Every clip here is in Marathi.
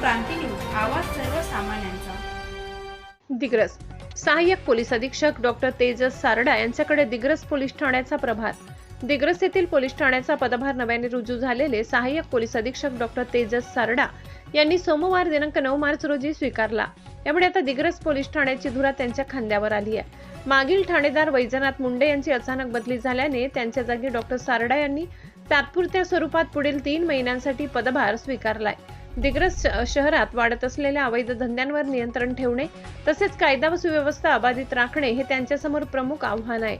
क्रांती न्यूज, आवाज सर्वसामान्यांचा। दिग्रस सहाय्यक पोलीस अधीक्षक डॉक्टर तेजस सारडा यांच्याकडे दिग्रस पोलीस ठाण्याचा प्रभार। दिग्रस येथील पोलीस ठाण्याचा पदभार नव्याने रुजू झालेले सहाय्यक पोलीस अधीक्षक डॉक्टर तेजस सारडा यांनी सोमवार दिनांक 9 मार्च रोजी स्वीकारला। यामुळे आता दिग्रस पोलीस ठाण्याची धुरा त्यांच्या खांद्यावर आली आहे। मागील ठाणेदार वैजनाथ मुंडे यांची अचानक बदली झाल्याने त्यांच्या जागी डॉक्टर सारडा यांनी तात्पुरत्या स्वरूपात पुढील 3 महिन्यांसाठी पदभार स्वीकारलाय। दिग्रस शहरात वाढत असलेल्या अवैध धंद्यांवर नियंत्रण ठेवणे तसेच कायदा व सुव्यवस्था अबाधित राखणे हे त्यांच्यासमोर प्रमुख आव्हान आहे।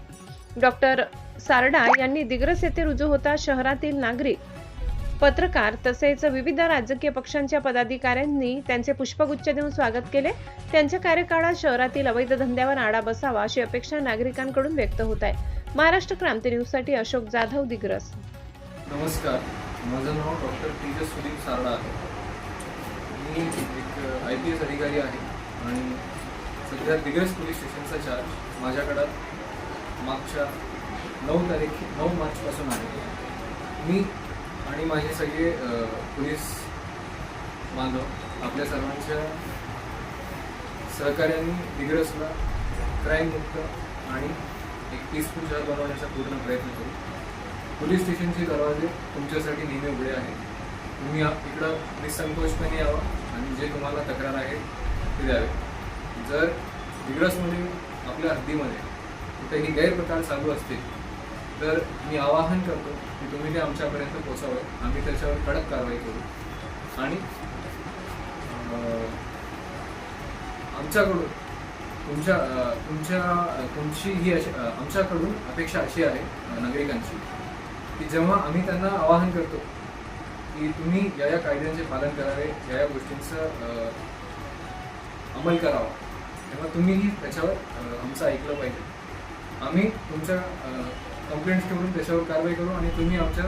डॉक्टर सारडा यांनी दिग्रस येथे रुजू होता शहरातील नागरिक, पत्रकार तसेच विविध राजकीय पक्षांच्या पदाधिकाऱ्यांनी त्यांचे पुष्पगुच्छ देऊन स्वागत केले। त्यांच्या कार्यकाळात शहरातील अवैध धंद्यावर आळा बसावा अशी अपेक्षा नागरिकांकडून व्यक्त होत आहे। महाराष्ट्र क्रांती न्यूज साठी अशोक जाधव, दिग्रस। नमस्कार, माझं नाव डॉक्टर तेजस सुदीप सारडा आहे। मी एक IPS अधिकारी आहे आणि सध्या दिग्रस पोलीस स्टेशनचा चार्ज माझ्याकडे मागच्या 9 मार्चपासून आहे। मी आणि माझे सगळे पोलीस बांधव आपल्या सर्वांच्या सहकार्याने दिग्रसला क्राईममुक्त आणि एक पीसफुल शहर बनवण्याचा पूर्ण प्रयत्न करू। पोलीस स्टेशनचे दरवाजे तुमच्यासाठी नेहमी उघडे आहेत। तुम्ही इकडं निसंकोचपणे यावं आणि जे तुम्हाला तक्रार आहे ते द्यावे। जर दिग्रसमध्ये आपल्या हद्दीमध्ये कुठेही गैरप्रकार चालू असतील तर मी आवाहन करतो की तुम्ही ते आमच्यापर्यंत पोहोचावं। आम्ही त्याच्यावर कडक कारवाई करू आणि आमच्याकडून तुमची ही आमच्याकडून अपेक्षा अशी आहे नागरिकांची की जेव्हा आम्ही त्यांना आवाहन करतो की तुम्ही या कायद्यांचे पालन करावे, या गोष्टींचं अंमल करावा, तेव्हा तुम्हीही त्याच्यावर आमचं ऐकलं पाहिजे। आम्ही तुमच्या कंप्लेंट्स घेऊन त्याच्यावर कारवाई करू आणि तुम्ही आमच्या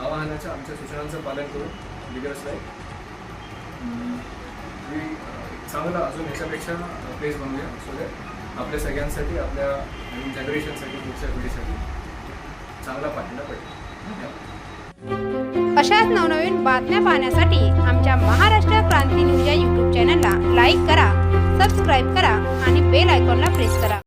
आवाहनाच्या, आमच्या सूचनांचं पालन करू। दिग्रसला चांगला अजून याच्यापेक्षा प्लेस बनवूया सो दॅट आपल्या सगळ्यांसाठी, आपल्या नवीन जनरेशनसाठी, पुढच्या पिढीसाठी चांगला पाठिंबा पडेल। अशाच नवनवीन बातम्या पाहण्यासाठी आमच्या महाराष्ट्र क्रांती न्यूज या YouTube चॅनलला लाईक करा, सबस्क्राईब करा आणि बेल आयकॉनला प्रेस करा।